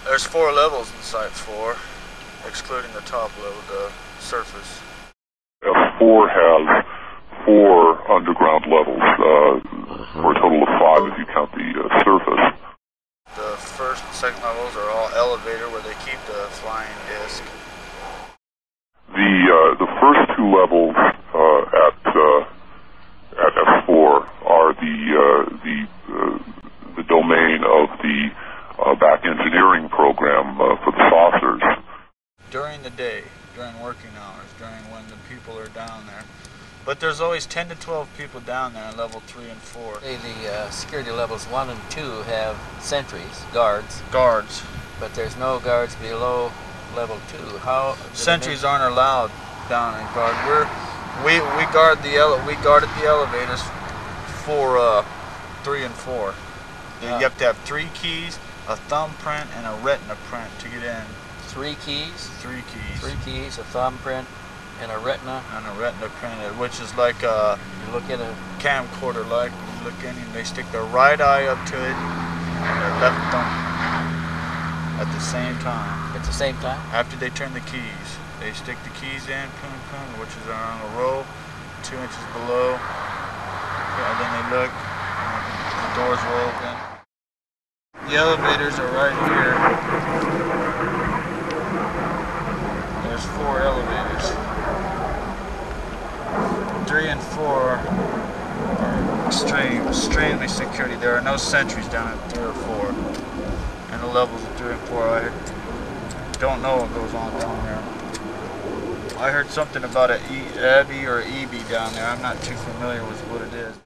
There's 4 levels in Site 4, excluding the top level, the surface. F4 has 4 underground levels, for a total of 5 if you count the surface. The first and second levels are all elevator, where they keep the flying disc. The first 2 levels at F4 are the domain of the back engineering program for the saucers. During the day, during working hours, during when the people are down there. But there's always 10 to 12 people down there on level 3 and 4. The security levels 1 and 2 have sentries, guards. Guards. But there's no guards below level 2. How? Sentries aren't allowed down in guard. We guarded the elevators for 3 and 4. You have to have 3 keys, a thumbprint, and a retina print to get in. 3 keys? 3 keys. 3 keys, a thumbprint, and a retina? And a retina print, which is like a you look at a camcorder, like you look in and they stick their right eye up to it and their left thumb at the same time. At the same time? After they turn the keys. They stick the keys in, boom, boom, which is on a row, 2 inches below. And then they look, and the doors will open. The elevators are right here. There's 4 elevators. 3 and 4 are extremely security. There are no sentries down at 3 or 4. And the levels of 3 and 4, I don't know what goes on down there. I heard something about an Abbey or EB down there. I'm not too familiar with what it is.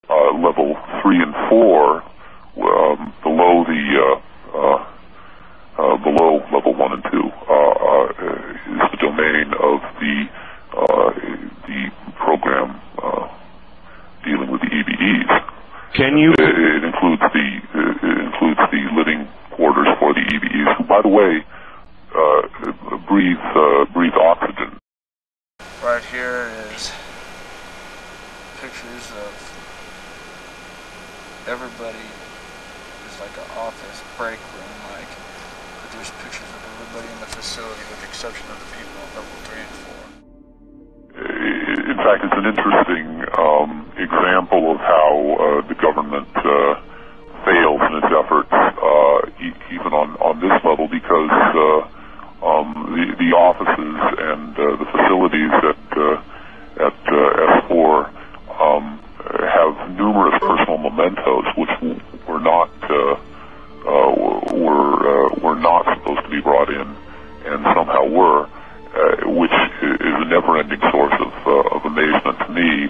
Level 3 and 4, below level 1 and 2, is the domain of the program dealing with the EBEs. Can you? It includes the living quarters for the EBEs, who, by the way, breathe oxygen. Right here is pictures of everybody. There's like an office break room, but there's pictures of everybody in the facility, with the exception of the people on level 3 and 4. In fact, it's an interesting example of how the government fails in its efforts, even on this level, because the offices and the facilities at S4 have numerous personal mementos, which were not supposed to be brought in, and somehow were, which is a never-ending source of amazement to me.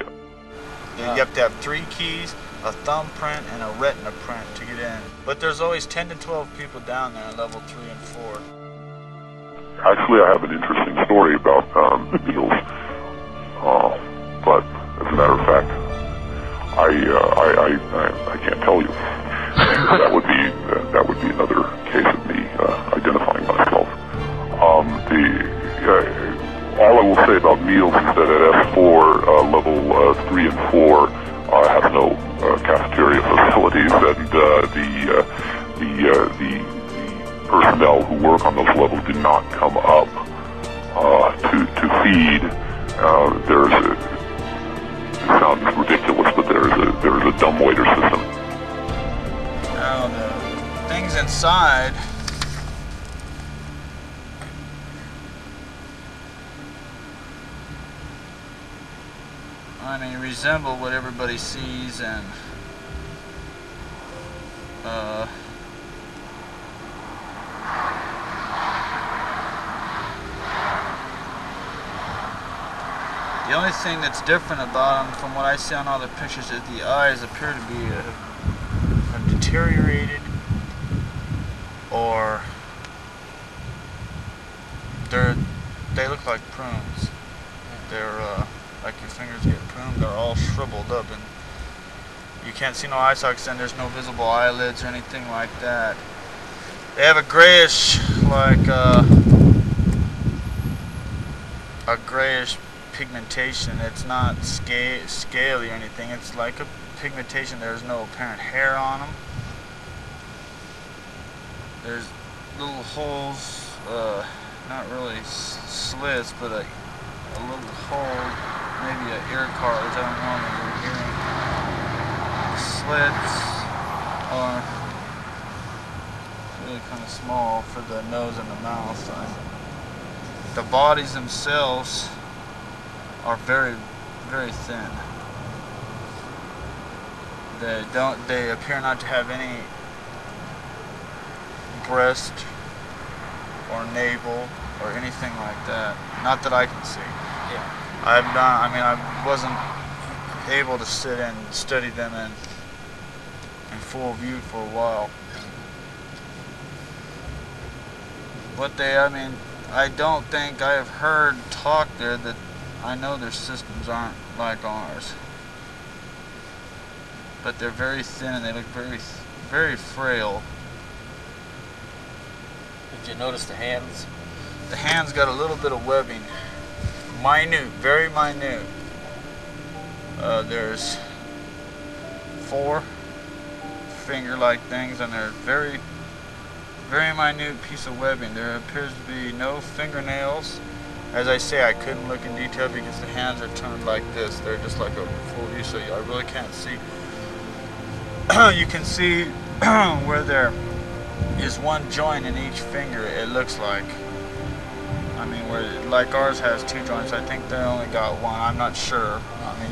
You have to have 3 keys, a thumbprint, and a retina print to get in. But there's always 10 to 12 people down there on level 3 and 4. Actually, I have an interesting story about meals, but as a matter of fact, I can't tell you. That would be another case of me identifying myself. All I will say about meals is that at S4 level 3 and 4 have no cafeteria facilities, and the personnel who work on those levels do not come up to feed. It sounds ridiculous, but there is a dumbwaiter system. Now the things inside, I mean, resemble what everybody sees, and the only thing that's different about them from what I see on all the pictures is the eyes appear to be deteriorated, or they look like prunes. They're like your fingers get pruned. They're all shriveled up, and you can't see no eye sockets, and there's no visible eyelids or anything like that. They have a grayish, like a grayish pigmentation. It's not scaly or anything. It's like a pigmentation. There's no apparent hair on them. there's little holes, not really slits, but a little hole, maybe an ear cartilage, I don't know, maybe you're hearing. Slits are really kind of small for the nose and the mouth. The bodies themselves are very, very thin. They appear not to have any breast or navel or anything like that. Not that I can see. Yeah. I wasn't able to sit and study them in full view for a while. But I don't think I have heard talk there that I know their systems aren't like ours. But they're very thin and they look very, very frail. Did you notice the hands? The hands got a little bit of webbing. Minute, very minute. There's 4 finger-like things, and they're very, very minute piece of webbing. There appears to be no fingernails. As I say, I couldn't look in detail because the hands are turned like this. They're just like a full view, so I really can't see. You can see where there is one joint in each finger, it looks like. Where like ours has 2 joints, I think they only got 1. I'm not sure.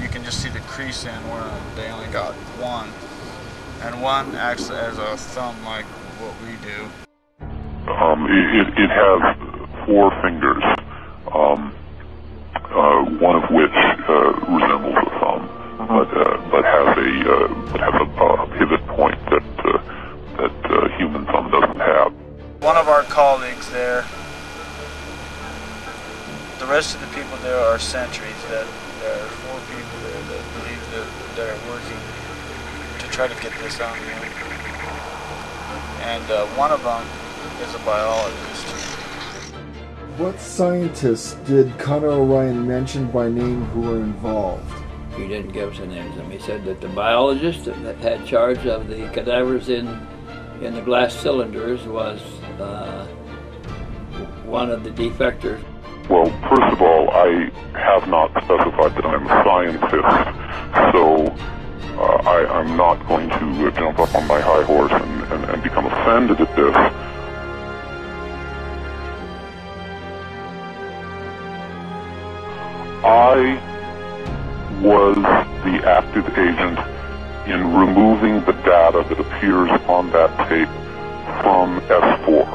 You can just see the crease in where they only got 1. And 1 acts as a thumb like what we do. It has 4 fingers, one of which resembles a thumb, but has a pivot point that human thumb doesn't have. One of our colleagues there, the rest of the people there are sentries. That there are 4 people there that believe that they're working to try to get this on the air. And one of them is a biologist. What scientists did Connor O'Ryan mention by name who were involved? He didn't give us any names. He said that the biologist that had charge of the cadavers in the glass cylinders was one of the defectors. Well, first of all, I have not specified that I'm a scientist, so I'm not going to jump up on my high horse and become offended at this. I was the active agent in removing the data that appears on that tape from S4.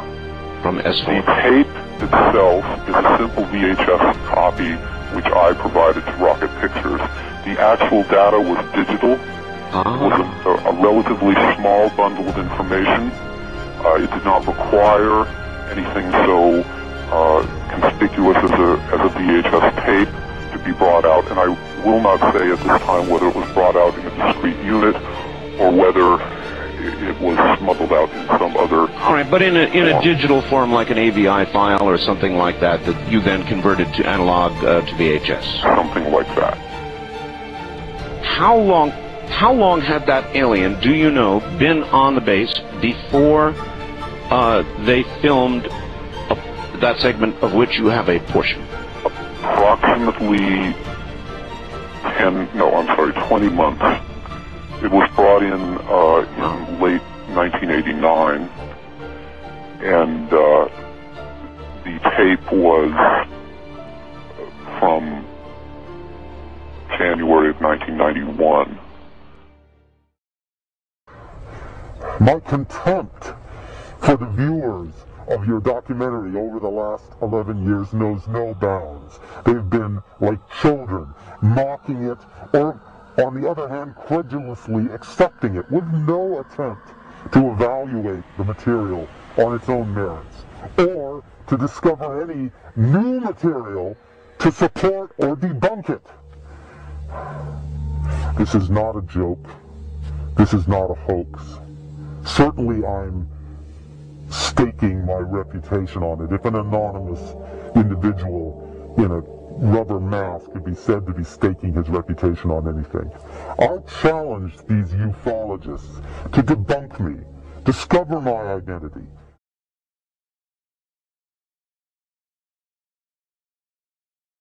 From S4? The tape itself is a simple VHS copy which I provided to Rocket Pictures. The actual data was digital. It was a relatively small bundle of information. It did not require anything so conspicuous as a VHS tape to be brought out, and I will not say at this time whether it was brought out in a discrete unit or whether it was smuggled out in some other... All right, but in a digital form like an AVI file or something like that you then converted to analog to VHS? Something like that. How long had that alien, do you know, been on the base before they filmed that segment of which you have a portion? Approximately 20 months. It was brought in late 1989, and the tape was from January of 1991. My contempt for the viewers of your documentary over the last 11 years knows no bounds. They've been like children, mocking it, or on the other hand, credulously accepting it with no attempt to evaluate the material on its own merits, or to discover any new material to support or debunk it. This is not a joke. This is not a hoax. Certainly I'm staking my reputation on it. If an anonymous individual in a rubber mask could be said to be staking his reputation on anything, I challenge these ufologists to debunk me, discover my identity,